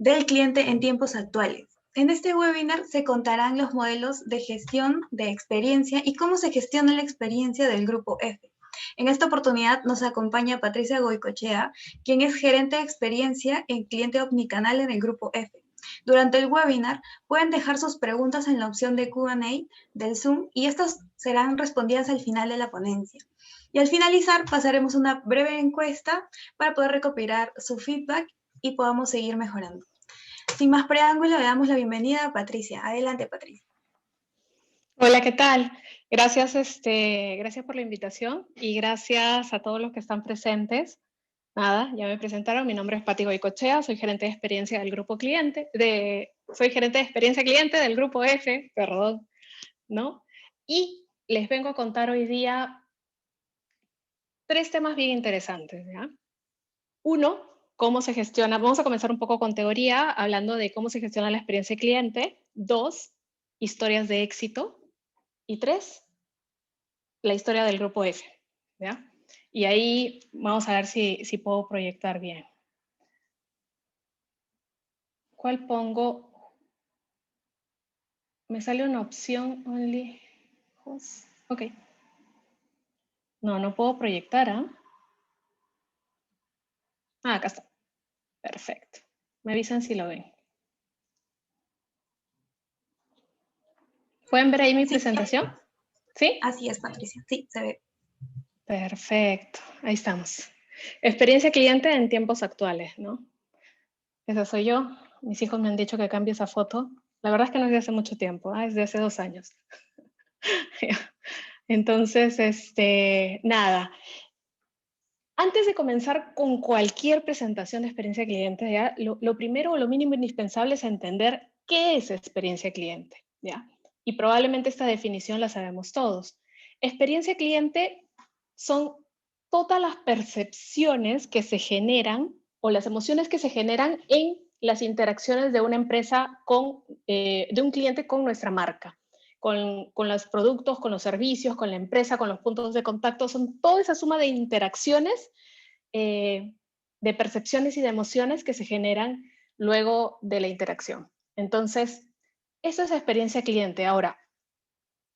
del cliente en tiempos actuales. En este webinar se contarán los modelos de gestión de experiencia y cómo se gestiona la experiencia del Grupo F. En esta oportunidad nos acompaña Patricia Goicoechea, quien es gerente de experiencia en cliente omnicanal en el Grupo F. Durante el webinar pueden dejar sus preguntas en la opción de Q&A del Zoom y estas serán respondidas al final de la ponencia. Y al finalizar pasaremos una breve encuesta para poder recopilar su feedback y podamos seguir mejorando. Sin más preámbulo, le damos la bienvenida a Patricia. Adelante, Patricia. Hola, ¿qué tal? Gracias, gracias por la invitación y gracias a todos los que están presentes. Nada, ya me presentaron, mi nombre es Pati Goicoechea, soy gerente de experiencia del grupo cliente, soy gerente de experiencia cliente del grupo F, perdón, ¿no? Y les vengo a contar hoy día 3 temas bien interesantes, ¿ya? Uno, cómo se gestiona, vamos a comenzar un poco con teoría, hablando de cómo se gestiona la experiencia cliente. 2, historias de éxito. Y 3, la historia del grupo F, ¿ya? Y ahí vamos a ver si puedo proyectar bien. ¿Cuál pongo? Me sale una opción only host. Ok. No puedo proyectar, ¿ah? Ah, acá está. Perfecto. Me avisan si lo ven. ¿Pueden ver ahí mi presentación? ¿Sí? Así es, Patricia. Sí, se ve. Perfecto. Ahí estamos. Experiencia cliente en tiempos actuales, ¿no? Esa soy yo. Mis hijos me han dicho que cambie esa foto. La verdad es que no es de hace mucho tiempo, es de hace 2 años. Entonces, nada. Antes de comenzar con cualquier presentación de experiencia cliente, ¿ya? Lo primero o lo mínimo indispensable es entender qué es experiencia cliente, ¿ya? Y probablemente esta definición la sabemos todos. Experiencia cliente son todas las percepciones que se generan o las emociones que se generan en las interacciones de una empresa de un cliente con nuestra marca. Con los productos, con los servicios, con la empresa, con los puntos de contacto, son toda esa suma de interacciones, de percepciones y de emociones que se generan luego de la interacción. Entonces, eso es experiencia cliente. Ahora,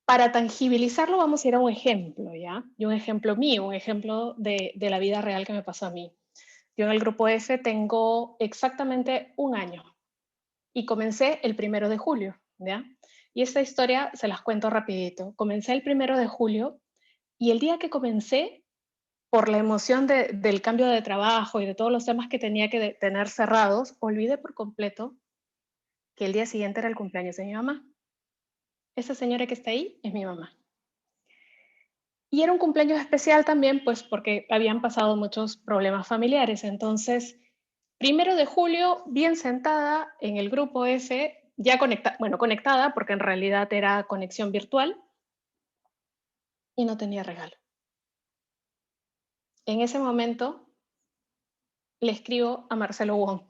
para tangibilizarlo vamos a ir a un ejemplo, ¿ya? Y un ejemplo mío, un ejemplo de la vida real que me pasó a mí. Yo en el Grupo F tengo exactamente 1 año y comencé el 1 de julio, ¿ya? Y esta historia se las cuento rapidito. Comencé el 1 de julio y el día que comencé, por la emoción del cambio de trabajo y de todos los temas que tenía que tener cerrados, olvidé por completo que el día siguiente era el cumpleaños de mi mamá. Esa señora que está ahí es mi mamá. Y era un cumpleaños especial también, pues porque habían pasado muchos problemas familiares. Entonces, 1 de julio, bien sentada en el grupo F, ya conectada, porque en realidad era conexión virtual, y no tenía regalo. En ese momento, le escribo a Marcelo Wong.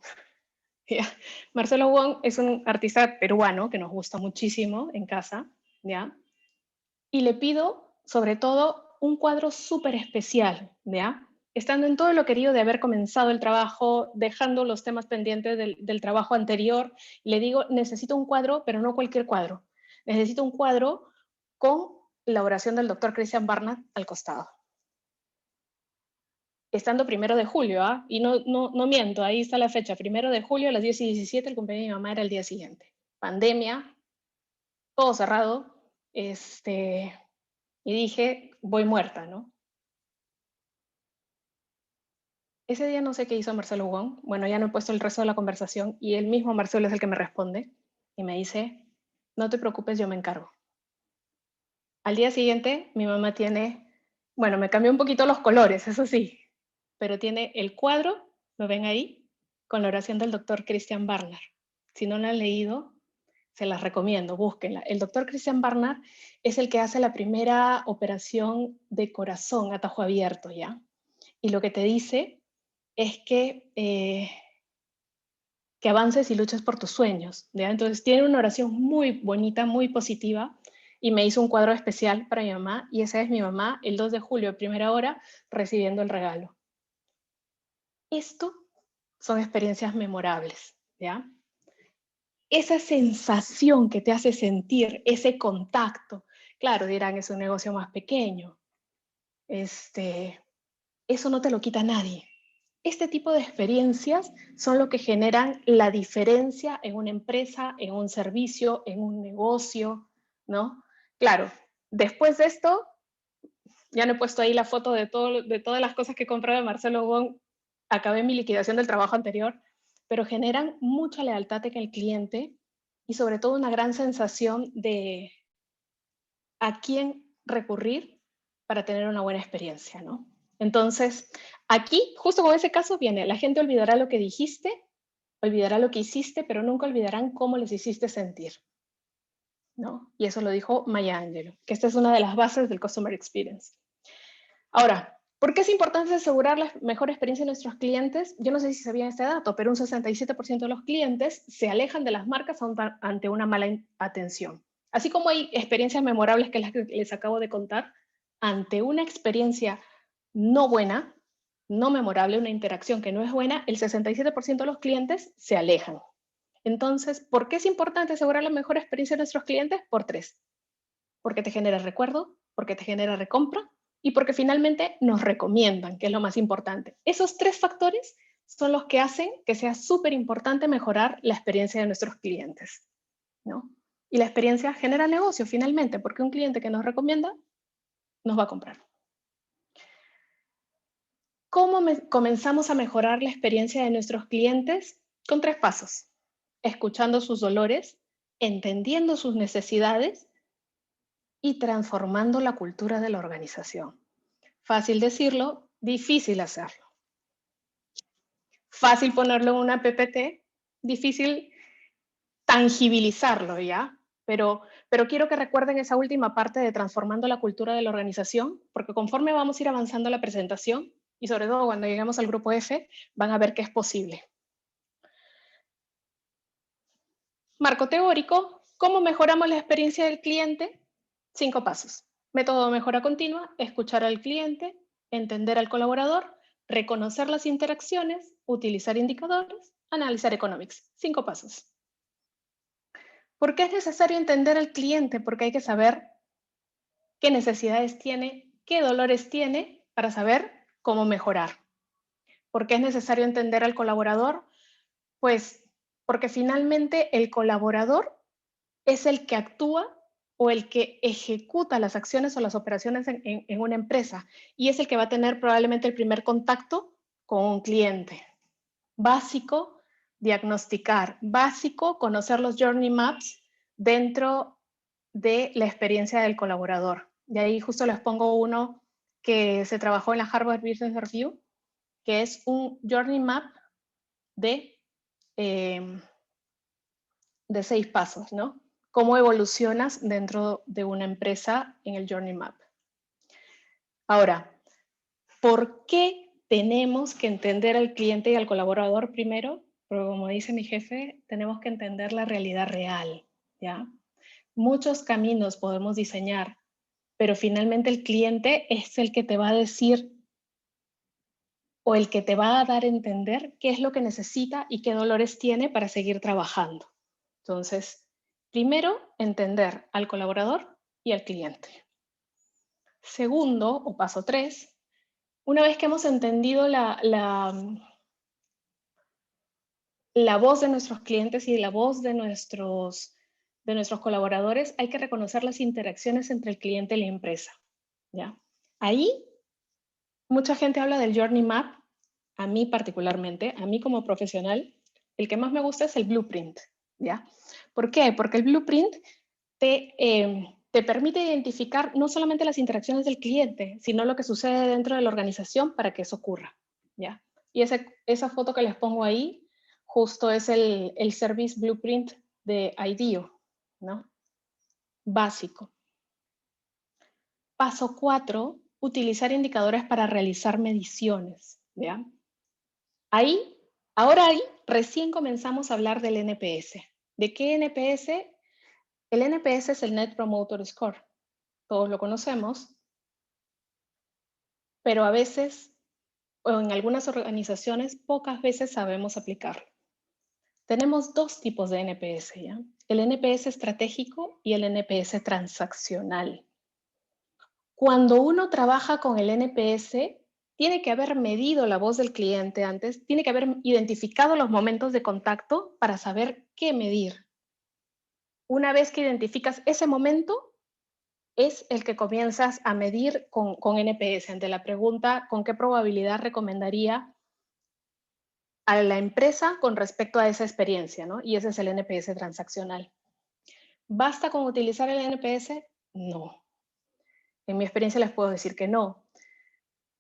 Marcelo Wong es un artista peruano que nos gusta muchísimo en casa, ¿ya? Y le pido, sobre todo, un cuadro súper especial, ¿ya? Estando en todo lo querido de haber comenzado el trabajo, dejando los temas pendientes del trabajo anterior, le digo, necesito un cuadro, pero no cualquier cuadro. Necesito un cuadro con la oración del doctor Christian Barnard al costado. Estando 1 de julio, ¿ah? Y no miento, ahí está la fecha, 1 de julio a las 10:17, el cumpleaños de mi mamá era el día siguiente. Pandemia, todo cerrado, y dije, voy muerta, ¿no? Ese día no sé qué hizo Marcelo Wong, bueno, ya no he puesto el resto de la conversación, y el mismo Marcelo es el que me responde, y me dice, no te preocupes, yo me encargo. Al día siguiente, mi mamá tiene, bueno, me cambió un poquito los colores, eso sí, pero tiene el cuadro, ¿lo ven ahí? Con la oración del doctor Christian Barnard. Si no la han leído, se las recomiendo, búsquenla. El doctor Christian Barnard es el que hace la primera operación de corazón a tajo abierto, ¿ya? Y lo que te dice es que avances y luches por tus sueños, ¿ya? Entonces tiene una oración muy bonita, muy positiva, y me hizo un cuadro especial para mi mamá, y esa es mi mamá el 2 de julio, a primera hora, recibiendo el regalo. Esto son experiencias memorables, ¿ya? Esa sensación que te hace sentir, ese contacto, claro, dirán, es un negocio más pequeño, eso no te lo quita nadie. Este tipo de experiencias son lo que generan la diferencia en una empresa, en un servicio, en un negocio, ¿no? Claro, después de esto, ya no he puesto ahí la foto de todas las cosas que he comprado de Marcelo Bon, acabé mi liquidación del trabajo anterior, pero generan mucha lealtad en el cliente y sobre todo una gran sensación de a quién recurrir para tener una buena experiencia, ¿no? Entonces, aquí, justo con ese caso, viene, la gente olvidará lo que dijiste, olvidará lo que hiciste, pero nunca olvidarán cómo les hiciste sentir, ¿no? Y eso lo dijo Maya Angelou, que esta es una de las bases del Customer Experience. Ahora, ¿por qué es importante asegurar la mejor experiencia de nuestros clientes? Yo no sé si sabían este dato, pero un 67% de los clientes se alejan de las marcas ante una mala atención. Así como hay experiencias memorables que les acabo de contar, ante una experiencia no buena, no memorable, una interacción que no es buena, el 67% de los clientes se alejan. Entonces, ¿por qué es importante asegurar la mejor experiencia de nuestros clientes? Por 3. Porque te genera recuerdo, porque te genera recompra y porque finalmente nos recomiendan, que es lo más importante. Esos 3 factores son los que hacen que sea súper importante mejorar la experiencia de nuestros clientes, ¿no? Y la experiencia genera negocio finalmente, porque un cliente que nos recomienda nos va a comprar. ¿Cómo comenzamos a mejorar la experiencia de nuestros clientes? Con 3 pasos. Escuchando sus dolores, entendiendo sus necesidades y transformando la cultura de la organización. Fácil decirlo, difícil hacerlo. Fácil ponerlo en una PPT, difícil tangibilizarlo, ¿ya? Pero quiero que recuerden esa última parte de transformando la cultura de la organización, porque conforme vamos a ir avanzando la presentación, y sobre todo cuando lleguemos al grupo F, van a ver que es posible. Marco teórico, ¿cómo mejoramos la experiencia del cliente? 5 pasos. Método de mejora continua, escuchar al cliente, entender al colaborador, reconocer las interacciones, utilizar indicadores, analizar economics. 5 pasos. ¿Por qué es necesario entender al cliente? Porque hay que saber qué necesidades tiene, qué dolores tiene para saber cómo mejorar. ¿Por qué es necesario entender al colaborador? Pues porque finalmente el colaborador es el que actúa o el que ejecuta las acciones o las operaciones en una empresa y es el que va a tener probablemente el primer contacto con un cliente. Básico, diagnosticar. Básico, conocer los journey maps dentro de la experiencia del colaborador. De ahí justo les pongo uno que se trabajó en la Harvard Business Review, que es un journey map de 6 pasos, ¿no? Cómo evolucionas dentro de una empresa en el Journey Map. Ahora, ¿por qué tenemos que entender al cliente y al colaborador primero? Porque como dice mi jefe, tenemos que entender la realidad real, ¿ya? Muchos caminos podemos diseñar, pero finalmente el cliente es el que te va a decir o el que te va a dar a entender qué es lo que necesita y qué dolores tiene para seguir trabajando. Entonces, primero, entender al colaborador y al cliente. Segundo, o paso 3, una vez que hemos entendido la voz de nuestros clientes y la voz de nuestros colaboradores, hay que reconocer las interacciones entre el cliente y la empresa, ¿ya? Ahí, mucha gente habla del Journey Map. A mí particularmente, a mí como profesional, el que más me gusta es el Blueprint, ¿ya? ¿Por qué? Porque el Blueprint te permite identificar no solamente las interacciones del cliente, sino lo que sucede dentro de la organización para que eso ocurra, ¿ya? Y esa foto que les pongo ahí, justo es el Service Blueprint de IDEO, ¿no? Básico. Paso 4, utilizar indicadores para realizar mediciones, ¿ya? Ahí, recién comenzamos a hablar del NPS. ¿De qué NPS? El NPS es el Net Promoter Score. Todos lo conocemos, pero a veces, o en algunas organizaciones, pocas veces sabemos aplicarlo. Tenemos dos tipos de NPS, ¿ya? El NPS estratégico y el NPS transaccional. Cuando uno trabaja con el NPS, tiene que haber medido la voz del cliente antes, tiene que haber identificado los momentos de contacto para saber qué medir. Una vez que identificas ese momento, es el que comienzas a medir con NPS. Ante la pregunta, ¿con qué probabilidad recomendaría a la empresa con respecto a esa experiencia, ¿no? Y ese es el NPS transaccional. ¿Basta con utilizar el NPS? No. En mi experiencia les puedo decir que no.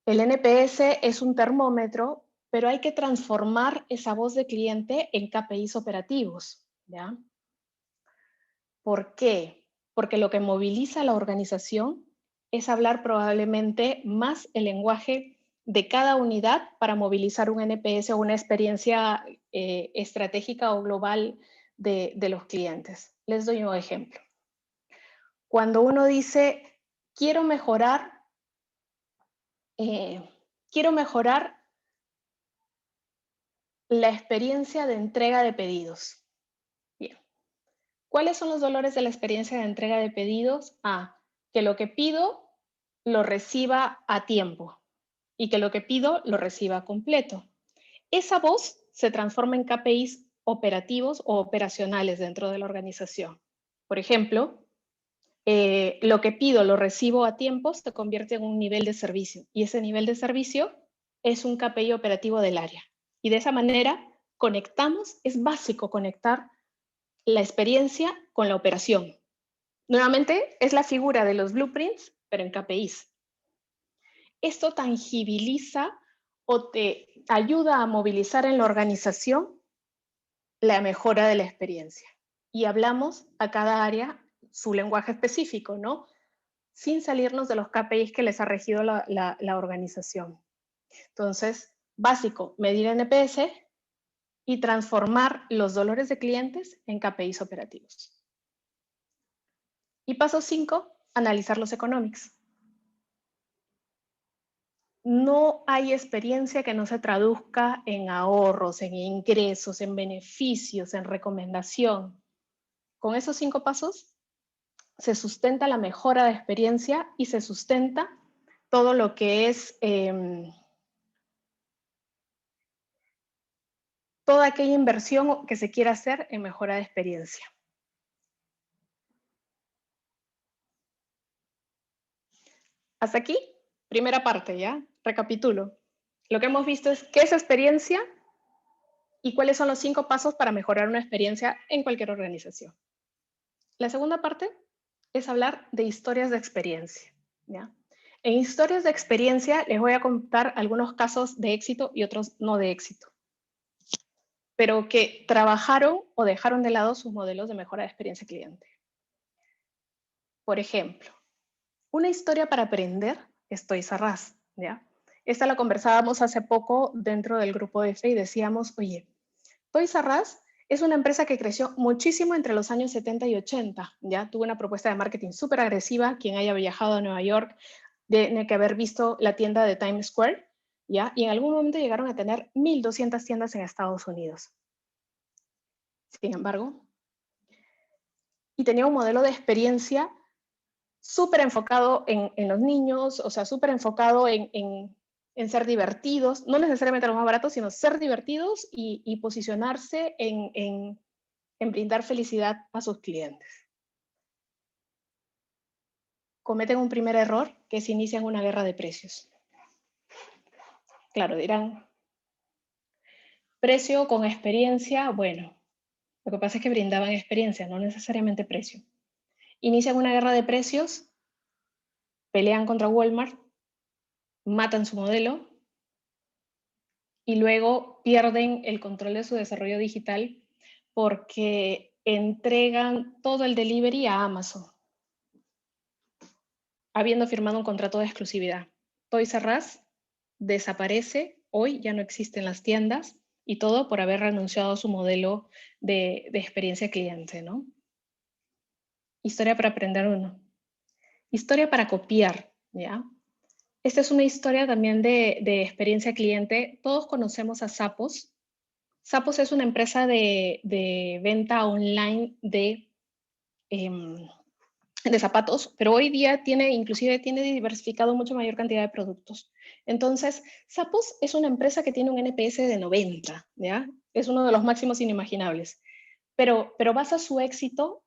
El NPS es un termómetro, pero hay que transformar esa voz de cliente en KPIs operativos, ¿ya? ¿Por qué? Porque lo que moviliza a la organización es hablar probablemente más el lenguaje de cada unidad para movilizar un NPS o una experiencia estratégica o global de los clientes. Les doy un ejemplo. Cuando uno dice, quiero mejorar la experiencia de entrega de pedidos. Bien. ¿Cuáles son los dolores de la experiencia de entrega de pedidos? Que lo que pido lo reciba a tiempo y que lo que pido lo reciba completo. Esa voz se transforma en KPIs operativos o operacionales dentro de la organización. Por ejemplo, lo que pido lo recibo a tiempo se convierte en un nivel de servicio y ese nivel de servicio es un KPI operativo del área. Y de esa manera conectamos, es básico conectar la experiencia con la operación. Nuevamente, es la figura de los blueprints, pero en KPIs. Esto tangibiliza o te ayuda a movilizar en la organización la mejora de la experiencia. Y hablamos a cada área su lenguaje específico, ¿no? Sin salirnos de los KPIs que les ha regido la organización. Entonces, básico, medir NPS y transformar los dolores de clientes en KPIs operativos. Y paso 5, analizar los economics. No hay experiencia que no se traduzca en ahorros, en ingresos, en beneficios, en recomendación. Con esos 5 pasos se sustenta la mejora de experiencia y se sustenta todo lo que es toda aquella inversión que se quiera hacer en mejora de experiencia. Hasta aquí, primera parte, ¿ya? Recapitulo. Lo que hemos visto es qué es experiencia y cuáles son los 5 pasos para mejorar una experiencia en cualquier organización. La segunda parte es hablar de historias de experiencia, ¿ya? En historias de experiencia les voy a contar algunos casos de éxito y otros no de éxito, pero que trabajaron o dejaron de lado sus modelos de mejora de experiencia cliente. Por ejemplo, una historia para aprender es Toys R Us, ¿ya? Esta la conversábamos hace poco dentro del grupo F y decíamos, oye, Toys R Us es una empresa que creció muchísimo entre los años 70 y 80, ¿ya? Tuvo una propuesta de marketing súper agresiva. Quien haya viajado a Nueva York tiene que haber visto la tienda de Times Square, ¿ya? Y en algún momento llegaron a tener 1,200 tiendas en Estados Unidos. Sin embargo, y tenía un modelo de experiencia súper enfocado en los niños, o sea, súper enfocado en ser divertidos, no necesariamente los más baratos, sino ser divertidos y posicionarse en brindar felicidad a sus clientes. Cometen un primer error, que es inician una guerra de precios. Claro, dirán, precio con experiencia, bueno, lo que pasa es que brindaban experiencia, no necesariamente precio. Inician una guerra de precios, pelean contra Walmart, matan su modelo y luego pierden el control de su desarrollo digital porque entregan todo el delivery a Amazon, habiendo firmado un contrato de exclusividad. Toys R Us desaparece, hoy ya no existen las tiendas y todo por haber renunciado a su modelo de experiencia cliente, ¿no? Historia para aprender uno. Historia para copiar, ¿ya? Esta es una historia también de experiencia cliente. Todos conocemos a Zappos, Zappos es una empresa de venta online de zapatos, pero hoy día inclusive tiene diversificado mucho mayor cantidad de productos. Entonces, Zappos es una empresa que tiene un NPS de 90, ¿ya? Es uno de los máximos inimaginables, pero basa su éxito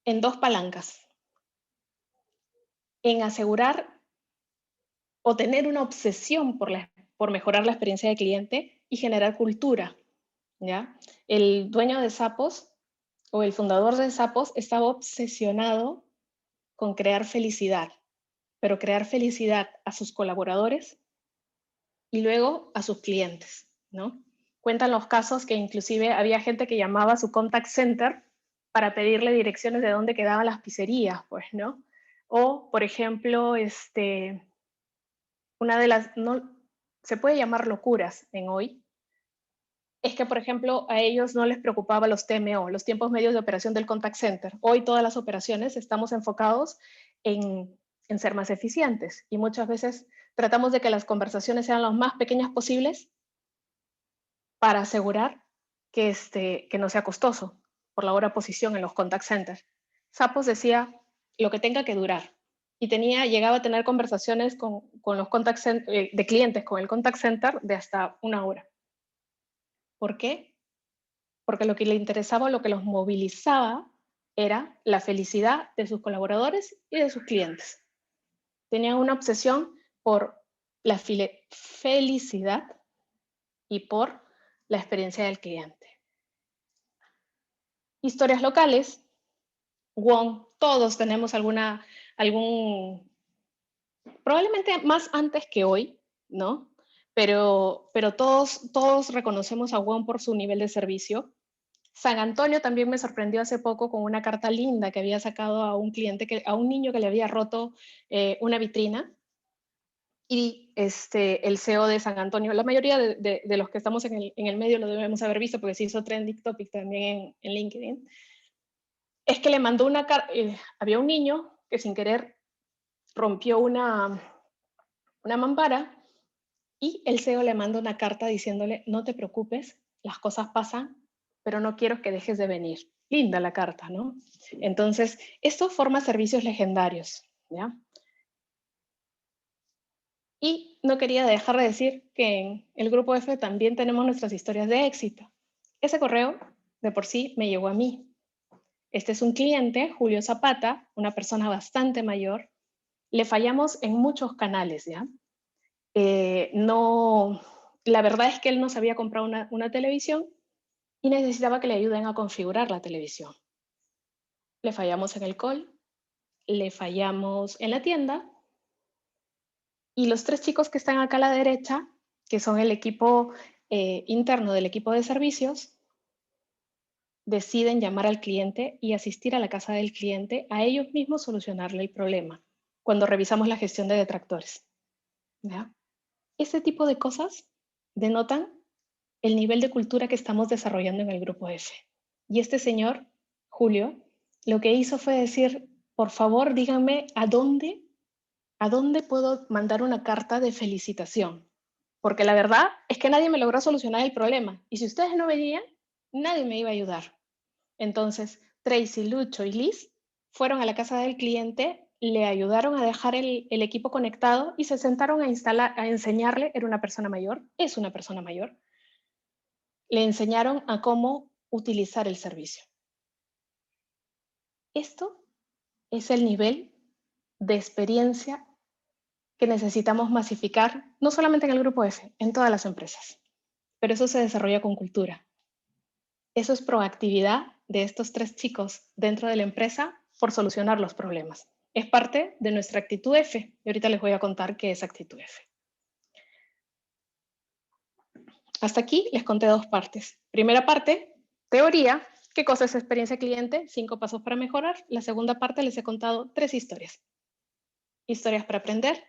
en dos palancas: en asegurar o tener una obsesión por mejorar la experiencia de cliente y generar cultura, ¿ya? El dueño de Zappos o el fundador de Zappos estaba obsesionado con crear felicidad, pero crear felicidad a sus colaboradores y luego a sus clientes, ¿no? Cuentan los casos que inclusive había gente que llamaba a su contact center para pedirle direcciones de dónde quedaban las pizzerías, pues, ¿no? O, por ejemplo, una de las, no, se puede llamar locuras en hoy, es que, por ejemplo, a ellos no les preocupaba los TMO, los tiempos medios de operación del contact center. Hoy todas las operaciones estamos enfocados en ser más eficientes y muchas veces tratamos de que las conversaciones sean las más pequeñas posibles para asegurar que no sea costoso por la hora posición en los contact centers. Zappos decía lo que tenga que durar y llegaba a tener conversaciones con los de clientes con el contact center de hasta 1 hora. ¿Por qué? Porque lo que le interesaba, lo que los movilizaba, era la felicidad de sus colaboradores y de sus clientes. Tenían una obsesión por la felicidad y por la experiencia del cliente. Historias locales, WOM, todos tenemos probablemente más antes que hoy, ¿no? Pero todos reconocemos a WOM por su nivel de servicio. San Antonio también me sorprendió hace poco con una carta linda que había sacado a un niño que le había roto una vitrina. Y el CEO de San Antonio, la mayoría de los que estamos en el medio lo debemos haber visto porque se hizo trending topic también en LinkedIn, es que le mandó una carta, había un niño que sin querer rompió una mampara y el CEO le manda una carta diciéndole: no te preocupes, las cosas pasan, pero no quiero que dejes de venir. Linda la carta, ¿no? Entonces, esto forma servicios legendarios, ¿ya? Y no quería dejar de decir que en el Grupo F también tenemos nuestras historias de éxito. Ese correo de por sí me llegó a mí. Este es un cliente, Julio Zapata, una persona bastante mayor. Le fallamos en muchos canales, ¿ya? La verdad es que él nos había comprado una televisión y necesitaba que le ayuden a configurar la televisión. Le fallamos en el call, le fallamos en la tienda, y los 3 chicos que están acá a la derecha, que son el equipo interno del equipo de servicios, deciden llamar al cliente y asistir a la casa del cliente a ellos mismos solucionarle el problema cuando revisamos la gestión de detractores, ¿ya? Este tipo de cosas denotan el nivel de cultura que estamos desarrollando en el Grupo F. Y este señor, Julio, lo que hizo fue decir: por favor, díganme ¿a dónde puedo mandar una carta de felicitación? Porque la verdad es que nadie me logró solucionar el problema. Y si ustedes no venían, nadie me iba a ayudar. Entonces, Tracy, Lucho y Liz fueron a la casa del cliente, le ayudaron a dejar el equipo conectado y se sentaron a enseñarle. Era una persona mayor, es una persona mayor. Le enseñaron a cómo utilizar el servicio. Esto es el nivel de experiencia que necesitamos masificar, no solamente en el Grupo F, en todas las empresas. Pero eso se desarrolla con cultura. Eso es proactividad de estos 3 chicos dentro de la empresa por solucionar los problemas. Es parte de nuestra actitud F. Y ahorita les voy a contar qué es actitud F. Hasta aquí les conté 2 partes. Primera parte, teoría. ¿Qué cosa es experiencia cliente? 5 pasos para mejorar. La segunda parte les he contado 3 historias. Historias para aprender,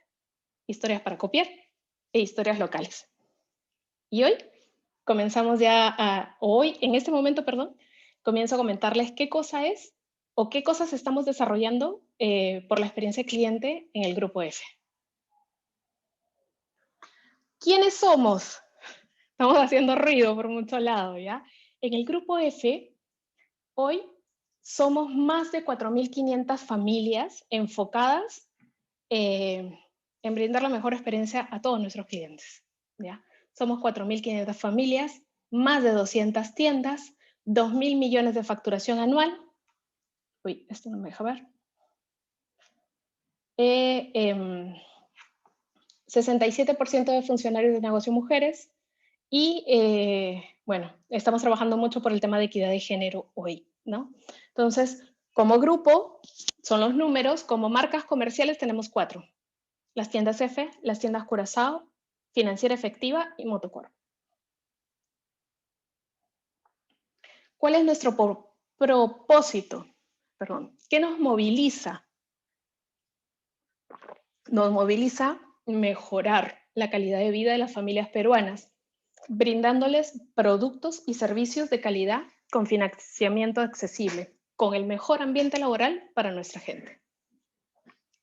historias para copiar e historias locales. Y hoy comenzamos en este momento, comienzo a comentarles qué cosa es o qué cosas estamos desarrollando por la experiencia cliente en el Grupo F. ¿Quiénes somos? Estamos haciendo ruido por muchos lados, ¿ya? En el grupo F, hoy somos más de 4.500 familias enfocadas en brindar la mejor experiencia a todos nuestros clientes, ¿ya? Somos 4.500 familias, más de 200 tiendas, 2.000 millones de facturación anual. Uy, esto no me deja ver. 67% de funcionarios de negocio mujeres y, bueno, estamos trabajando mucho por el tema de equidad de género hoy, ¿no? Entonces, como grupo, son los números, como marcas comerciales tenemos 4. Las tiendas F, las tiendas Curazao, Financiera Efectiva y Motocorp. ¿Cuál es nuestro propósito? Perdón, ¿qué nos moviliza? Nos moviliza mejorar la calidad de vida de las familias peruanas, brindándoles productos y servicios de calidad con financiamiento accesible, con el mejor ambiente laboral para nuestra gente.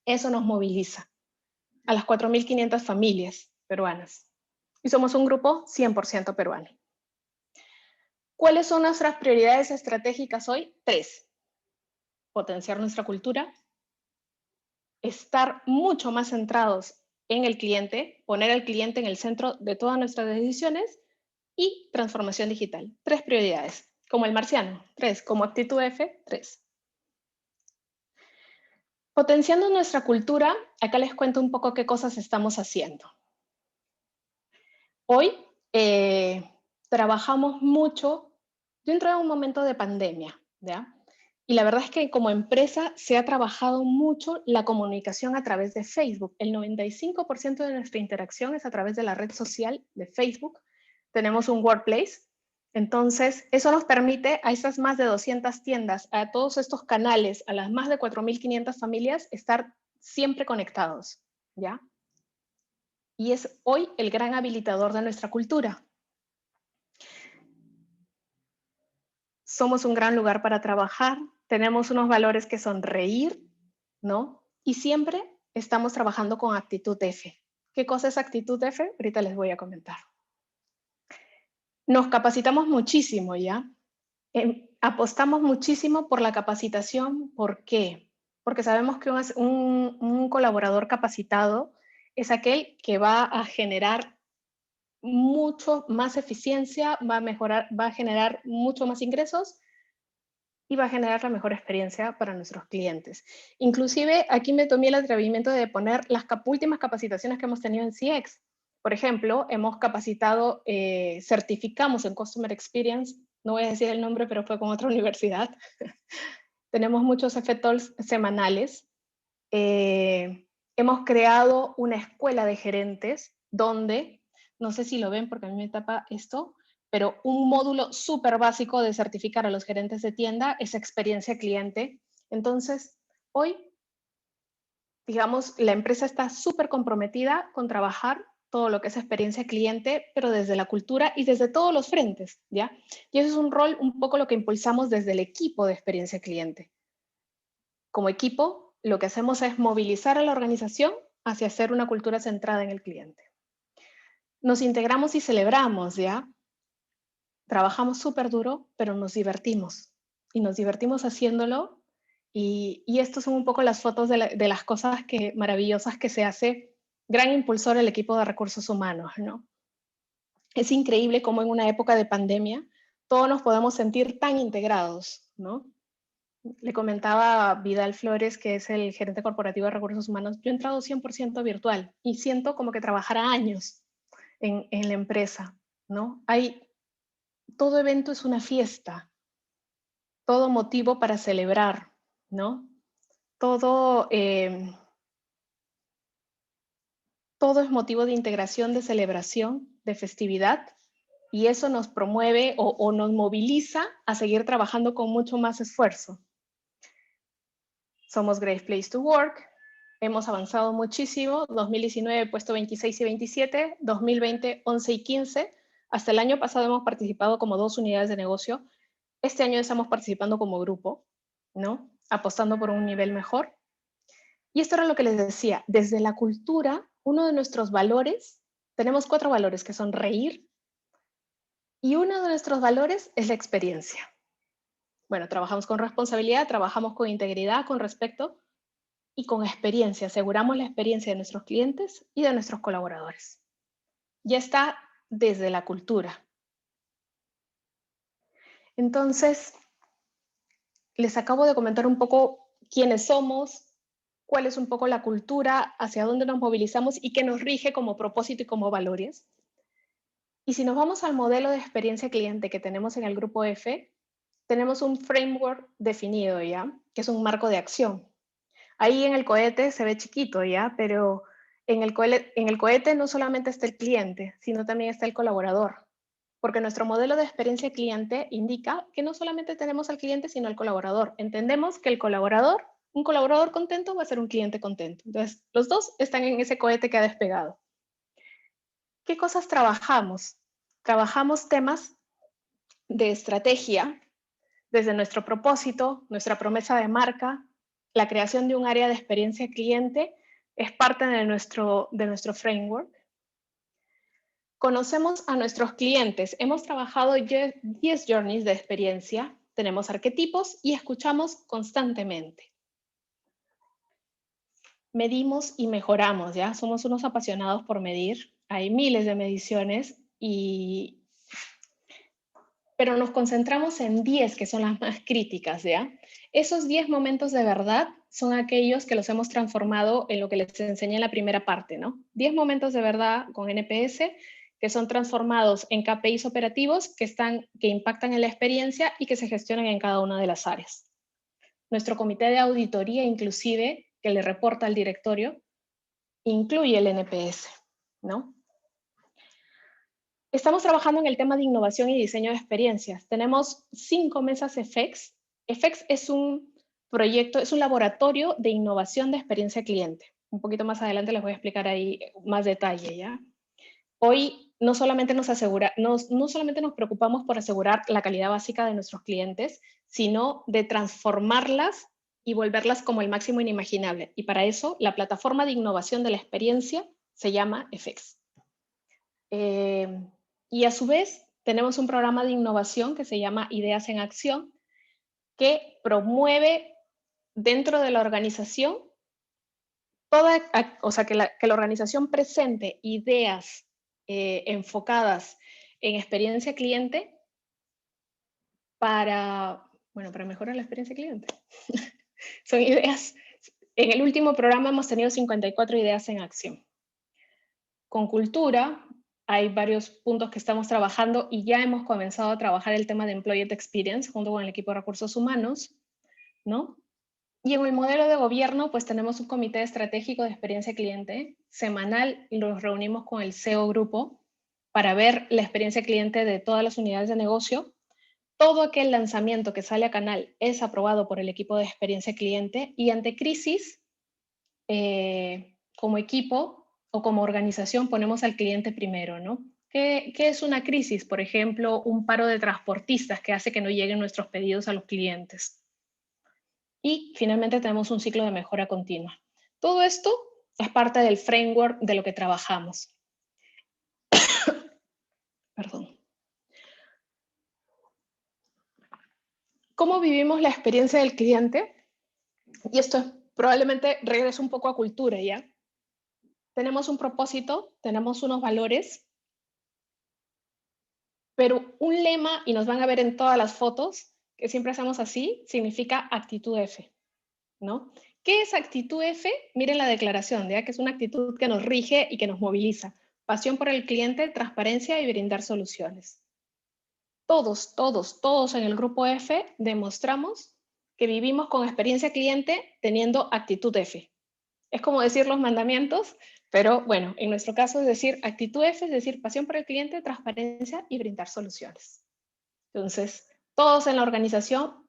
Eso nos moviliza a las 4.500 familias peruanas. Y somos un grupo 100% peruano. ¿Cuáles son nuestras prioridades estratégicas hoy? 3. Potenciar nuestra cultura, estar mucho más centrados en el cliente, poner al cliente en el centro de todas nuestras decisiones y transformación digital. 3 prioridades, como el marciano, 3, como actitud F, 3. Potenciando nuestra cultura, acá les cuento un poco qué cosas estamos haciendo. Hoy trabajamos mucho, yo entré en un momento de pandemia, ¿ya? Y la verdad es que como empresa se ha trabajado mucho la comunicación a través de Facebook. El 95% de nuestra interacción es a través de la red social de Facebook. Tenemos un workplace. Entonces, eso nos permite a esas más de 200 tiendas, a todos estos canales, a las más de 4.500 familias, estar siempre conectados, ¿ya? Y es hoy el gran habilitador de nuestra cultura. Somos un gran lugar para trabajar, tenemos unos valores que son reír, ¿no? Y siempre estamos trabajando con actitud F. ¿Qué cosa es actitud F? Ahorita les voy a comentar. Nos capacitamos muchísimo, ¿ya? Apostamos muchísimo por la capacitación. ¿Por qué? Porque sabemos que un colaborador capacitado es aquel que va a generar mucho más eficiencia, va a generar mucho más ingresos y va a generar la mejor experiencia para nuestros clientes. Inclusive aquí me tomé el atrevimiento de poner las últimas capacitaciones que hemos tenido en CX. Por ejemplo, hemos capacitado, certificamos en Customer Experience, no voy a decir el nombre, pero fue con otra universidad. Tenemos muchos FTOLs semanales. Hemos creado una escuela de gerentes donde, no sé si lo ven porque a mí me tapa esto, pero un módulo súper básico de certificar a los gerentes de tienda es experiencia cliente. Entonces, hoy, digamos, la empresa está súper comprometida con trabajar todo lo que es experiencia cliente, pero desde la cultura y desde todos los frentes, ¿ya? Y eso es un rol un poco lo que impulsamos desde el equipo de experiencia cliente. Como equipo, lo que hacemos es movilizar a la organización hacia hacer una cultura centrada en el cliente. Nos integramos y celebramos, ¿ya? Trabajamos súper duro, pero nos divertimos. Y nos divertimos haciéndolo. Y estas son un poco las fotos de las cosas maravillosas que se hace. Gran impulsor el equipo de recursos humanos, ¿no? Es increíble cómo en una época de pandemia todos nos podemos sentir tan integrados, ¿no? Le comentaba a Vidal Flores, que es el gerente corporativo de recursos humanos, yo he entrado 100% virtual y siento como que trabajara años en la empresa, ¿no? Todo evento es una fiesta, todo motivo para celebrar, ¿no? Todo es motivo de integración, de celebración, de festividad, y eso nos promueve o nos moviliza a seguir trabajando con mucho más esfuerzo. Somos Great Place to Work, hemos avanzado muchísimo, 2019 puesto 26 y 27, 2020 11 y 15, hasta el año pasado hemos participado como 2 unidades de negocio, este año estamos participando como grupo, ¿no? Apostando por un nivel mejor. Y esto era lo que les decía, desde la cultura, uno de nuestros valores, tenemos 4 valores que son reír, Y uno de nuestros valores es la experiencia. Bueno, trabajamos con responsabilidad, trabajamos con integridad, con respeto y con experiencia. Aseguramos la experiencia de nuestros clientes y de nuestros colaboradores. Ya está desde la cultura. Entonces, les acabo de comentar un poco quiénes somos, cuál es un poco la cultura, hacia dónde nos movilizamos y qué nos rige como propósito y como valores. Y si nos vamos al modelo de experiencia cliente que tenemos en el grupo F, tenemos un framework definido ya, que es un marco de acción. Ahí en el cohete se ve chiquito ya, pero en el cohete no solamente está el cliente, sino también está el colaborador. Porque nuestro modelo de experiencia cliente indica que no solamente tenemos al cliente, sino al colaborador. Entendemos que un colaborador contento va a ser un cliente contento. Entonces, los dos están en ese cohete que ha despegado. ¿Qué cosas trabajamos? Trabajamos temas de estrategia, desde nuestro propósito, nuestra promesa de marca, la creación de un área de experiencia cliente es parte de nuestro framework. Conocemos a nuestros clientes. Hemos trabajado 10 journeys de experiencia, tenemos arquetipos y escuchamos constantemente. Medimos y mejoramos, ¿ya? Somos unos apasionados por medir. Hay miles de mediciones pero nos concentramos en 10 que son las más críticas, ¿ya? Esos 10 momentos de verdad son aquellos que los hemos transformado en lo que les enseñé en la primera parte, ¿no? 10 momentos de verdad con NPS que son transformados en KPIs operativos que impactan en la experiencia y que se gestionan en cada una de las áreas. Nuestro comité de auditoría, inclusive, que le reporta al directorio, incluye el NPS, ¿no? Estamos trabajando en el tema de innovación y diseño de experiencias. Tenemos 5 mesas FX. FX es un proyecto, es un laboratorio de innovación de experiencia cliente. Un poquito más adelante les voy a explicar ahí más detalle, ¿ya? Hoy no solamente nos preocupamos por asegurar la calidad básica de nuestros clientes, sino de transformarlas y volverlas como el máximo inimaginable. Y para eso, la plataforma de innovación de la experiencia se llama FX. Y a su vez, tenemos un programa de innovación que se llama Ideas en Acción, que promueve dentro de la organización que la organización presente ideas enfocadas en experiencia cliente para mejorar la experiencia cliente. Son ideas. En el último programa hemos tenido 54 ideas en acción. Con cultura, hay varios puntos que estamos trabajando y ya hemos comenzado a trabajar el tema de Employee Experience junto con el equipo de recursos humanos, ¿no? Y en el modelo de gobierno, pues tenemos un comité estratégico de experiencia cliente semanal y nos reunimos con el CEO grupo para ver la experiencia cliente de todas las unidades de negocio. Todo aquel lanzamiento que sale a canal es aprobado por el equipo de experiencia cliente y ante crisis, como equipo o como organización ponemos al cliente primero, ¿no? ¿Qué es una crisis? Por ejemplo, un paro de transportistas que hace que no lleguen nuestros pedidos a los clientes. Y finalmente tenemos un ciclo de mejora continua. Todo esto es parte del framework de lo que trabajamos. Perdón. ¿Cómo vivimos la experiencia del cliente? Y esto probablemente regresa un poco a cultura, ¿ya? Tenemos un propósito, tenemos unos valores, pero un lema, y nos van a ver en todas las fotos, que siempre hacemos así, significa actitud F, ¿no? ¿Qué es actitud F? Miren la declaración, ¿ya? Que es una actitud que nos rige y que nos moviliza. Pasión por el cliente, transparencia y brindar soluciones. Todos en el grupo F demostramos que vivimos con experiencia cliente teniendo actitud F. Es como decir los mandamientos, pero bueno, en nuestro caso es decir actitud F, es decir, pasión por el cliente, transparencia y brindar soluciones. Entonces, todos en la organización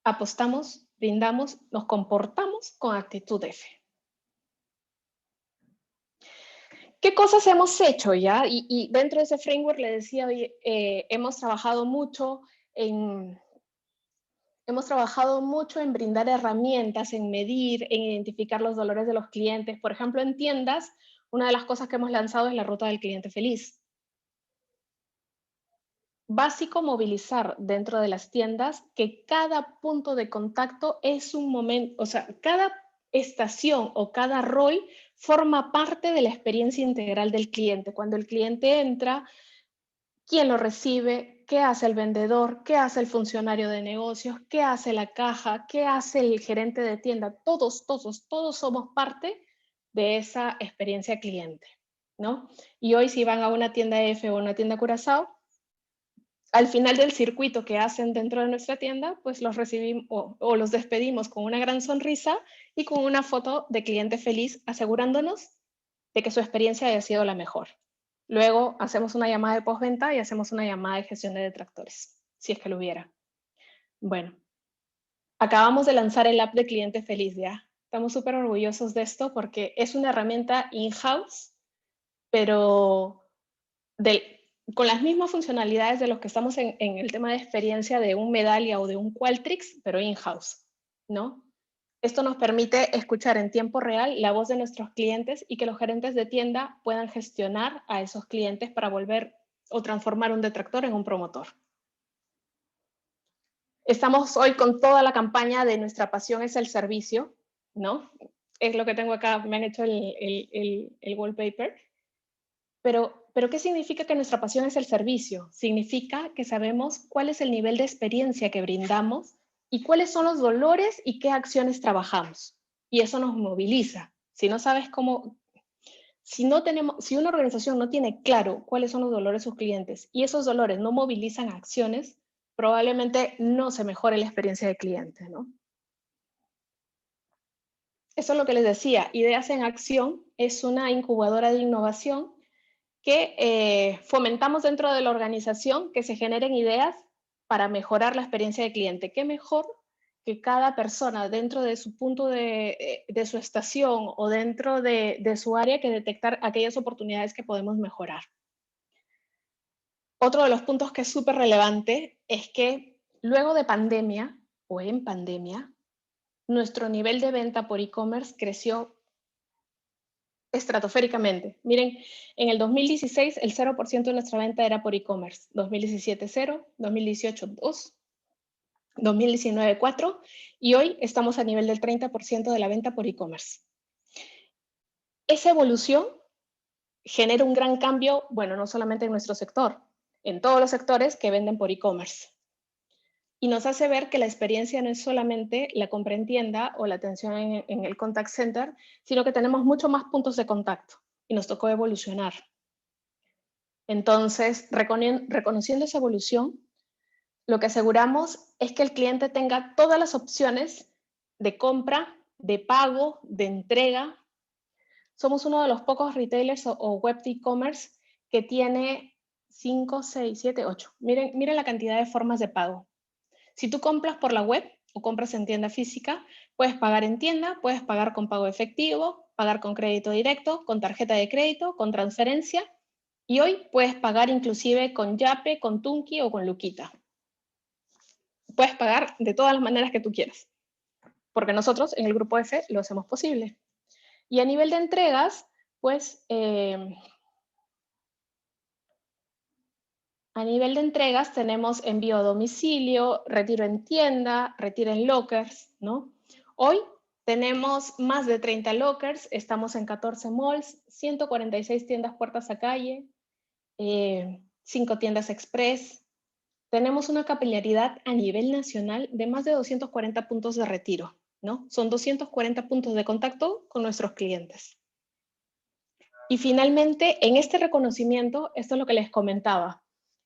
apostamos, brindamos, nos comportamos con actitud F. ¿Qué cosas hemos hecho ya? Y dentro de ese framework le decía, hemos trabajado mucho en brindar herramientas, en medir, en identificar los dolores de los clientes. Por ejemplo, en tiendas, una de las cosas que hemos lanzado es la ruta del cliente feliz. básico movilizar dentro de las tiendas que cada punto de contacto es un momento, o sea, cada estación o cada rol forma parte de la experiencia integral del cliente. Cuando el cliente entra, quién lo recibe, qué hace el vendedor, qué hace el funcionario de negocios, qué hace la caja, qué hace el gerente de tienda. Todos somos parte de esa experiencia cliente, ¿no? Y hoy si van a una tienda F o una tienda Curazao, al final del circuito que hacen dentro de nuestra tienda, pues los recibimos o los despedimos con una gran sonrisa y con una foto de cliente feliz, asegurándonos de que su experiencia haya sido la mejor. Luego hacemos una llamada de postventa y hacemos una llamada de gestión de detractores, si es que lo hubiera. Bueno, acabamos de lanzar el app de cliente feliz ya. Estamos súper orgullosos de esto porque es una herramienta in-house, pero con las mismas funcionalidades de los que estamos en el tema de experiencia de un Medallia o de un Qualtrics, pero in-house, ¿no? Esto nos permite escuchar en tiempo real la voz de nuestros clientes y que los gerentes de tienda puedan gestionar a esos clientes para volver o transformar un detractor en un promotor. Estamos hoy con toda la campaña de nuestra pasión es el servicio, ¿no? Es lo que tengo acá, me han hecho el wallpaper. Pero ¿qué significa que nuestra pasión es el servicio? Significa que sabemos cuál es el nivel de experiencia que brindamos y cuáles son los dolores y qué acciones trabajamos. Y eso nos moviliza. Si no sabes cómo, si una organización no tiene claro cuáles son los dolores de sus clientes y esos dolores no movilizan acciones, probablemente no se mejore la experiencia del cliente, ¿no? Eso es lo que les decía. Ideas en Acción es una incubadora de innovación que fomentamos dentro de la organización que se generen ideas para mejorar la experiencia del cliente. ¿Qué mejor que cada persona dentro de su punto de su estación o dentro de su área que detectar aquellas oportunidades que podemos mejorar? Otro de los puntos que es súper relevante es que luego de pandemia o en pandemia, nuestro nivel de venta por e-commerce creció estratosféricamente. Miren, en el 2016 el 0% de nuestra venta era por e-commerce, 2017 0, 2018 2, 2019 4 y hoy estamos a nivel del 30% de la venta por e-commerce. Esa evolución genera un gran cambio, bueno, no solamente en nuestro sector, en todos los sectores que venden por e-commerce. Y nos hace ver que la experiencia no es solamente la compra en tienda o la atención en el contact center, sino que tenemos mucho más puntos de contacto y nos tocó evolucionar. Entonces, reconociendo esa evolución, lo que aseguramos es que el cliente tenga todas las opciones de compra, de pago, de entrega. Somos uno de los pocos retailers o web de e-commerce que tiene 5, 6, 7, 8. Miren la cantidad de formas de pago. Si tú compras por la web o compras en tienda física, puedes pagar en tienda, puedes pagar con pago efectivo, pagar con crédito directo, con tarjeta de crédito, con transferencia. Y hoy puedes pagar inclusive con Yape, con Tunki o con Luquita. Puedes pagar de todas las maneras que tú quieras, porque nosotros en el Grupo F lo hacemos posible. Y a nivel de entregas, pues a nivel de entregas tenemos envío a domicilio, retiro en tienda, retiro en lockers, ¿no? Hoy tenemos más de 30 lockers, estamos en 14 malls, 146 tiendas puertas a calle, 5 tiendas express. Tenemos una capilaridad a nivel nacional de más de 240 puntos de retiro, ¿no? Son 240 puntos de contacto con nuestros clientes. Y finalmente, en este reconocimiento, esto es lo que les comentaba,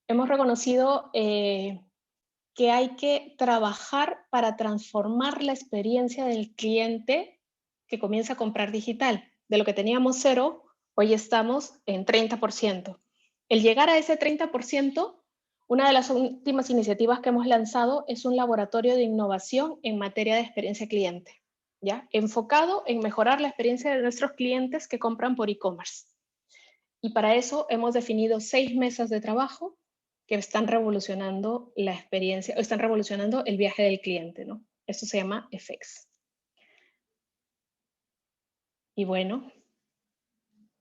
hemos reconocido que hay que trabajar para transformar la experiencia del cliente que comienza a comprar digital. De lo que teníamos 0, hoy estamos en 30%. El llegar a ese 30%, una de las últimas iniciativas que hemos lanzado es un laboratorio de innovación en materia de experiencia cliente, ¿ya? Enfocado en mejorar la experiencia de nuestros clientes que compran por e-commerce. Y para eso hemos definido 6 mesas de trabajo que están revolucionando la experiencia, o están revolucionando el viaje del cliente, ¿no? Esto se llama FX. Y bueno,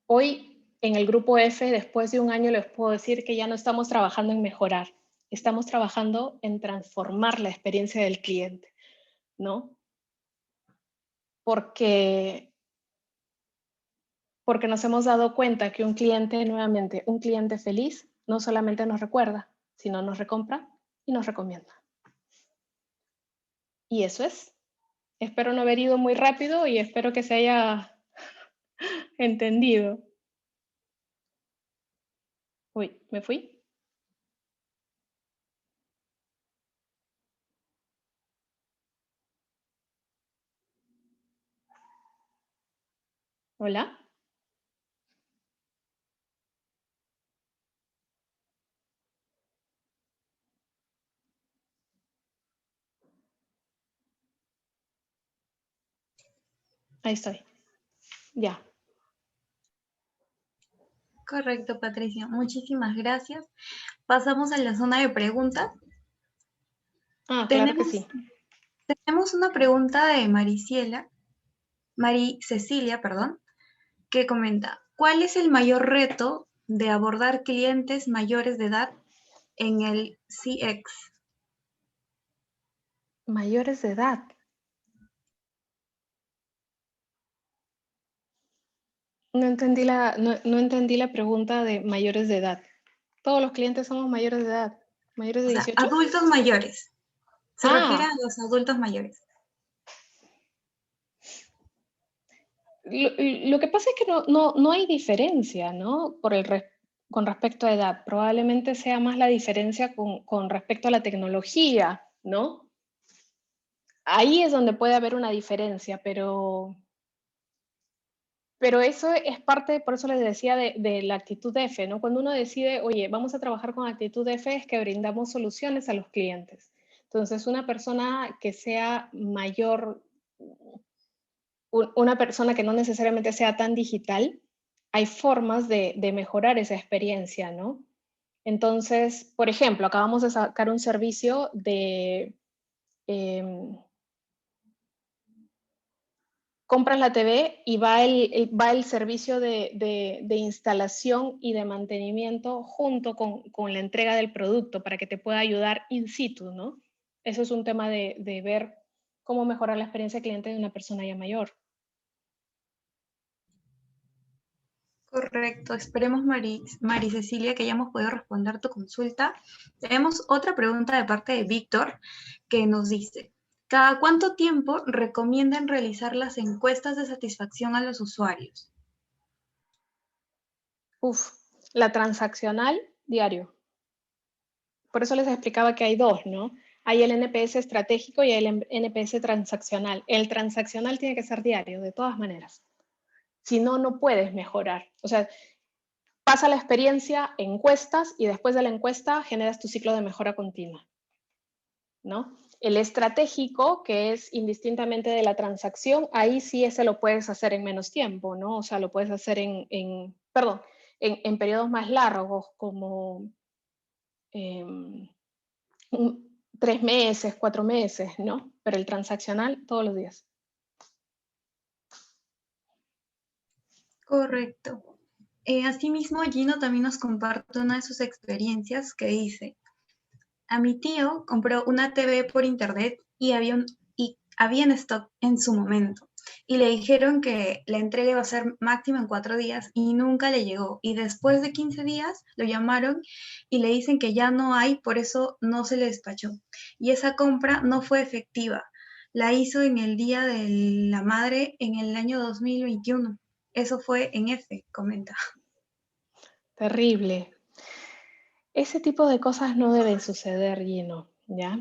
hoy en el Grupo F, después de un año, les puedo decir que ya no estamos trabajando en mejorar, estamos trabajando en transformar la experiencia del cliente, ¿no? Porque nos hemos dado cuenta que un cliente, nuevamente, un cliente feliz, no solamente nos recuerda, sino nos recompra y nos recomienda. Y eso es. Espero no haber ido muy rápido y espero que se haya entendido. Uy, ¿me fui? ¿Hola? Ahí estoy. Ya. Correcto, Patricia. Muchísimas gracias. Pasamos a la zona de preguntas. Ah, claro que Tenemos, sí. tenemos una pregunta de Mari Cecilia, perdón, que comenta, ¿cuál es el mayor reto de abordar clientes mayores de edad en el CX? Mayores de edad. No entendí la pregunta de mayores de edad. ¿Todos los clientes somos mayores de edad? ¿Mayores O de sea, 18? adultos mayores. Se refiere a Ah, los adultos mayores. lo que pasa es que no hay diferencia, ¿no? Con respecto a edad. Probablemente sea más la diferencia con respecto a la tecnología, ¿no? Ahí es donde puede haber una diferencia, pero eso es parte, por eso les decía, de la actitud F, ¿no? Cuando uno decide, oye, vamos a trabajar con actitud F, es que brindamos soluciones a los clientes. Entonces, una persona que sea mayor, una persona que no necesariamente sea tan digital, hay formas de mejorar esa experiencia, ¿no? Entonces, por ejemplo, acabamos de sacar un servicio de compras la TV y va el servicio de instalación y de mantenimiento junto con la entrega del producto para que te pueda ayudar in situ, ¿no? Eso es un tema de ver cómo mejorar la experiencia de cliente de una persona ya mayor. Correcto. Esperemos, Mari Cecilia, que hayamos podido responder tu consulta. Tenemos otra pregunta de parte de Víctor que nos dice, ¿cada cuánto tiempo recomiendan realizar las encuestas de satisfacción a los usuarios? Uf, la transaccional diario. Por eso les explicaba que hay dos, ¿no? Hay el NPS estratégico y el NPS transaccional. El transaccional tiene que ser diario, de todas maneras. Si no, no puedes mejorar. O sea, pasa la experiencia, encuestas y después de la encuesta generas tu ciclo de mejora continua, ¿no? El estratégico, que es indistintamente de la transacción, ahí sí ese lo puedes hacer en menos tiempo, ¿no? O sea, lo puedes hacer en periodos más largos, como eh, 3 meses, 4 meses, ¿no? Pero el transaccional todos los días. Correcto. Asimismo, Gino también nos comparte una de sus experiencias que dice, a mi tío compró una TV por internet y había en stock en su momento. Y le dijeron que la entrega iba a ser máxima en 4 días y nunca le llegó. Y después de 15 días lo llamaron y le dicen que ya no hay, por eso no se le despachó. Y esa compra no fue efectiva. La hizo en el Día de la Madre en el año 2021. Eso fue en F, comenta. Terrible. Ese tipo de cosas no deben suceder, Gino, ¿ya?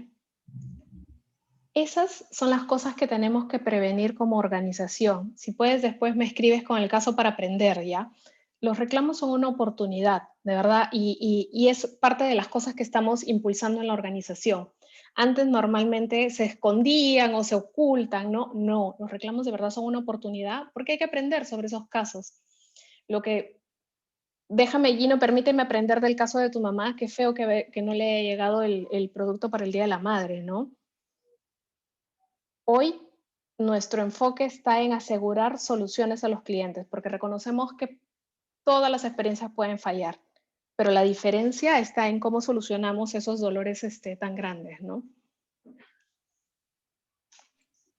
Esas son las cosas que tenemos que prevenir como organización. Si puedes, después me escribes con el caso para aprender, ¿ya? Los reclamos son una oportunidad, de verdad, y es parte de las cosas que estamos impulsando en la organización. Antes normalmente se escondían o se ocultan, ¿no? No, los reclamos de verdad son una oportunidad porque hay que aprender sobre esos casos. Lo que, déjame, Gino, permíteme aprender del caso de tu mamá, qué feo que no le haya llegado el producto para el Día de la Madre, ¿no? Hoy nuestro enfoque está en asegurar soluciones a los clientes, porque reconocemos que todas las experiencias pueden fallar, pero la diferencia está en cómo solucionamos esos dolores tan grandes, ¿no?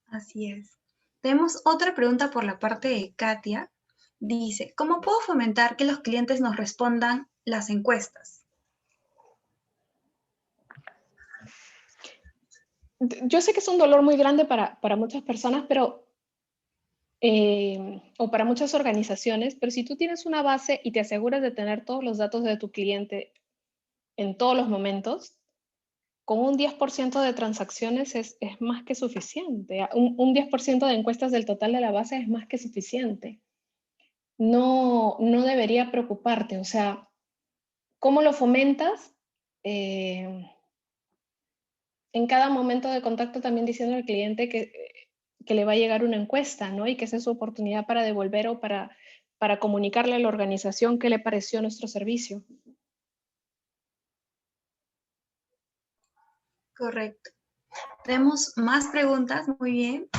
Así es. Tenemos otra pregunta por la parte de Katia. Dice, ¿cómo puedo fomentar que los clientes nos respondan las encuestas? Yo sé que es un dolor muy grande para muchas personas, pero o para muchas organizaciones, pero si tú tienes una base y te aseguras de tener todos los datos de tu cliente en todos los momentos, con un 10% de transacciones es más que suficiente. Un 10% de encuestas del total de la base es más que suficiente. No debería preocuparte. O sea, ¿cómo lo fomentas? En cada momento de contacto también diciendo al cliente que le va a llegar una encuesta, ¿no? Y que esa es su oportunidad para devolver o para comunicarle a la organización qué le pareció nuestro servicio. Correcto. Tenemos más preguntas, muy bien.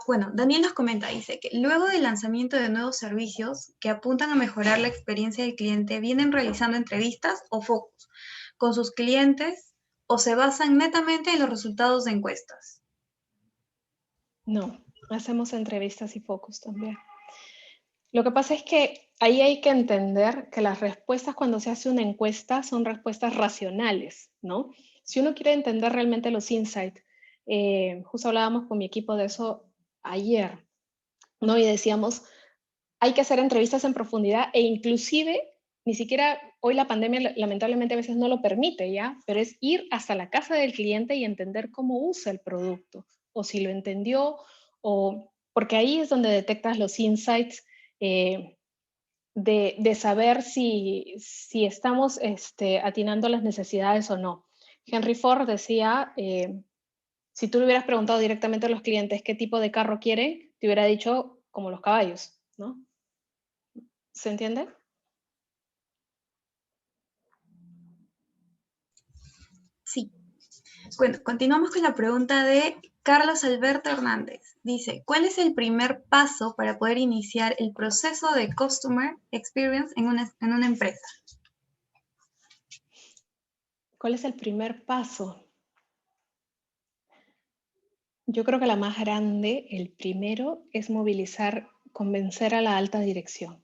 Bueno, Daniel nos comenta, dice que luego del lanzamiento de nuevos servicios que apuntan a mejorar la experiencia del cliente, ¿vienen realizando entrevistas o focus con sus clientes o se basan netamente en los resultados de encuestas? No, hacemos entrevistas y focus también. Lo que pasa es que ahí hay que entender que las respuestas cuando se hace una encuesta son respuestas racionales, ¿no? Si uno quiere entender realmente los insights, justo hablábamos con mi equipo de eso ayer, ¿no? Y decíamos, hay que hacer entrevistas en profundidad e inclusive, ni siquiera hoy la pandemia lamentablemente a veces no lo permite, ¿ya? Pero es ir hasta la casa del cliente y entender cómo usa el producto, o si lo entendió, o porque ahí es donde detectas los insights de saber si estamos atinando las necesidades o no. Henry Ford decía, si tú le hubieras preguntado directamente a los clientes qué tipo de carro quieren, te hubiera dicho como los caballos, ¿no? ¿Se entiende? Sí. Bueno, continuamos con la pregunta de Carlos Alberto Hernández. Dice, ¿cuál es el primer paso para poder iniciar el proceso de Customer Experience en una empresa? ¿Cuál es el primer paso? Yo creo que la más grande, el primero, es movilizar, convencer a la alta dirección.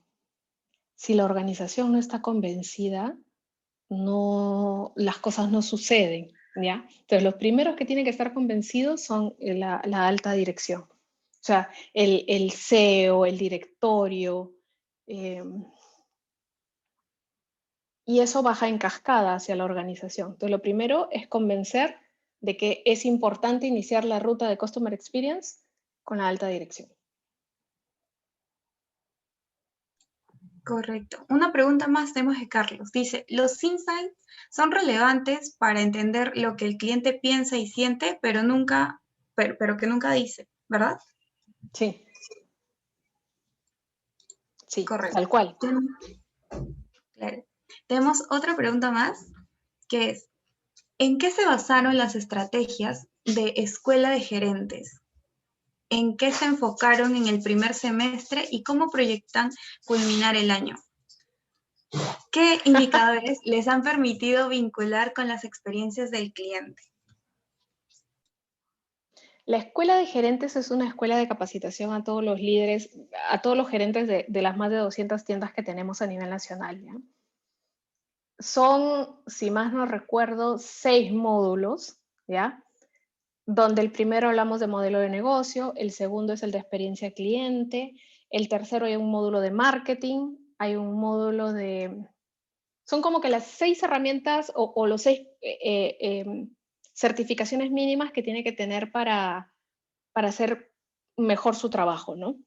Si la organización no está convencida, las cosas no suceden, ¿ya? Entonces, los primeros que tienen que estar convencidos son la alta dirección. O sea, el CEO, el directorio, y eso baja en cascada hacia la organización. Entonces, lo primero es convencer de que es importante iniciar la ruta de Customer Experience con la alta dirección. Correcto. Una pregunta más tenemos de Carlos. Dice, los insights son relevantes para entender lo que el cliente piensa y siente, pero que nunca dice, ¿verdad? Sí, sí, Correcto. tal cual. Claro. Tenemos otra pregunta más, que es, ¿en qué se basaron las estrategias de escuela de gerentes? ¿En qué se enfocaron en el primer semestre y cómo proyectan culminar el año? ¿Qué indicadores les han permitido vincular con las experiencias del cliente? La escuela de gerentes es una escuela de capacitación a todos los líderes, a todos los gerentes de las más de 200 tiendas que tenemos a nivel nacional, ¿ya? Son, si más no recuerdo, 6 módulos, ¿ya? Donde el primero hablamos de modelo de negocio, el segundo es el de experiencia cliente, el tercero hay un módulo de marketing, hay un módulo de... Son como que las 6 herramientas o los 6 certificaciones mínimas que tiene que tener para hacer mejor su trabajo, ¿no?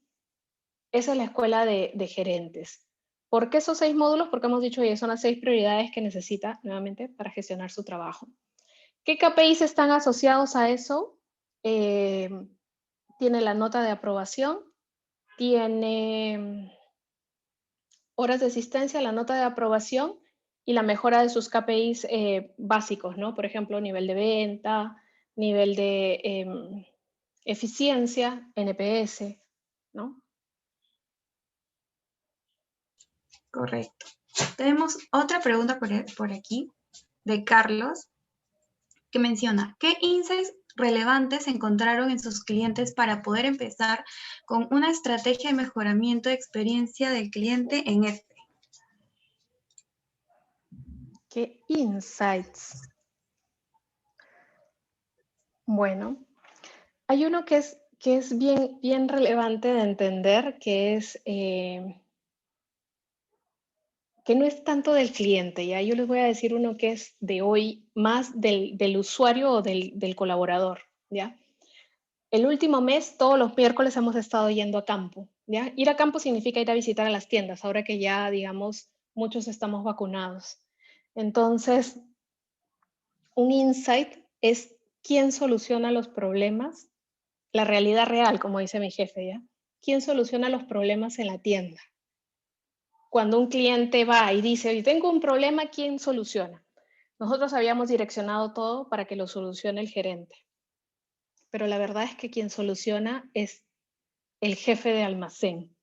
Esa es la escuela de gerentes. ¿Por qué esos 6 módulos? Porque hemos dicho que son las 6 prioridades que necesita, nuevamente, para gestionar su trabajo. ¿Qué KPIs están asociados a eso? Tiene la nota de aprobación, tiene horas de asistencia, la nota de aprobación y la mejora de sus KPIs básicos, ¿no? Por ejemplo, nivel de venta, nivel de eficiencia, NPS, ¿no? Correcto. Tenemos otra pregunta por aquí de Carlos, que menciona, ¿qué insights relevantes encontraron en sus clientes para poder empezar con una estrategia de mejoramiento de experiencia del cliente en EFE? ¿Qué insights? Bueno, hay uno que es bien relevante de entender, que es que no es tanto del cliente, ¿ya? Yo les voy a decir uno que es de hoy, más del usuario o del colaborador, ¿ya? El último mes, todos los miércoles hemos estado yendo a campo, ¿ya? Ir a campo significa ir a visitar a las tiendas, ahora que ya, digamos, muchos estamos vacunados. Entonces, un insight es quién soluciona los problemas, la realidad real, como dice mi jefe, ¿ya? ¿Quién soluciona los problemas en la tienda? Cuando un cliente va y dice, oye, tengo un problema, ¿quién soluciona? Nosotros habíamos direccionado todo para que lo solucione el gerente. Pero la verdad es que quien soluciona es el jefe de almacén.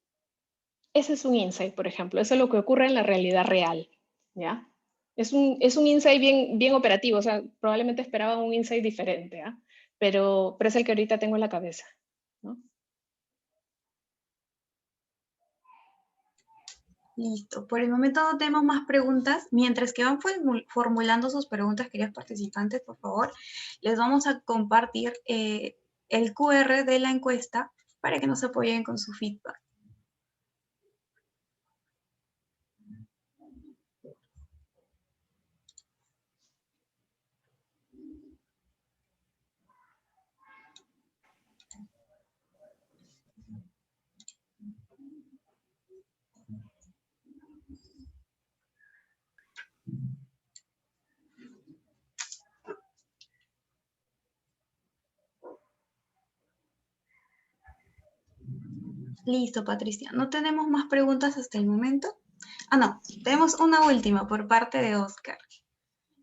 Ese es un insight, por ejemplo. Eso es lo que ocurre en la realidad real, ¿ya? Es un insight bien operativo. O sea, probablemente esperaban un insight diferente, ¿ya? Pero es el que ahorita tengo en la cabeza, ¿no? Listo. Por el momento no tenemos más preguntas. Mientras que van formulando sus preguntas, queridos participantes, por favor, les vamos a compartir el QR de la encuesta para que nos apoyen con su feedback. Listo, Patricia. No tenemos más preguntas hasta el momento. Ah, no. Tenemos una última por parte de Oscar.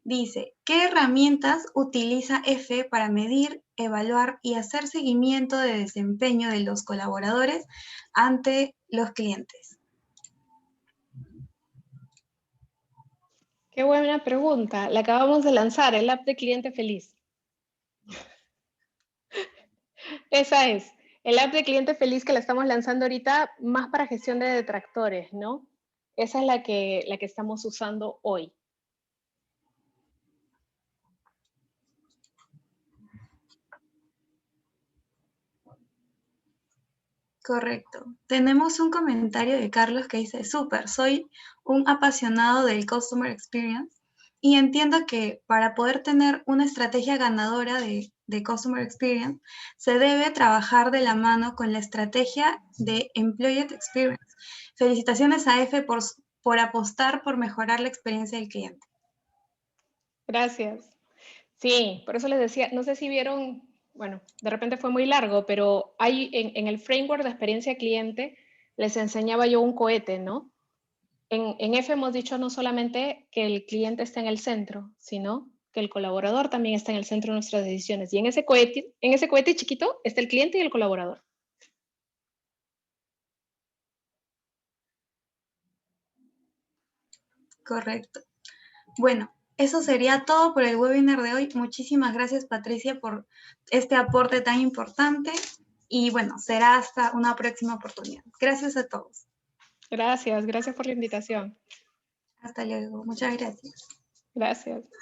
Dice, ¿qué herramientas utiliza EFE para medir, evaluar y hacer seguimiento de desempeño de los colaboradores ante los clientes? Qué buena pregunta. La acabamos de lanzar, el app de Cliente Feliz. Esa es. El app de Cliente Feliz que la estamos lanzando ahorita, más para gestión de detractores, ¿no? Esa es la que estamos usando hoy. Correcto. Tenemos un comentario de Carlos que dice, súper, soy un apasionado del Customer Experience y entiendo que para poder tener una estrategia ganadora de Customer Experience, se debe trabajar de la mano con la estrategia de Employee Experience. Felicitaciones a EFE por apostar por mejorar la experiencia del cliente. Gracias. Sí, por eso les decía, no sé si vieron, bueno, de repente fue muy largo, pero hay en el framework de experiencia cliente, les enseñaba yo un cohete, ¿no? En F hemos dicho no solamente que el cliente está en el centro, sino que el colaborador también está en el centro de nuestras decisiones. Y en ese cohete chiquito está el cliente y el colaborador. Correcto. Bueno, eso sería todo por el webinar de hoy. Muchísimas gracias, Patricia, por este aporte tan importante. Y bueno, será hasta una próxima oportunidad. Gracias a todos. Gracias por la invitación. Hasta luego. Muchas gracias. Gracias.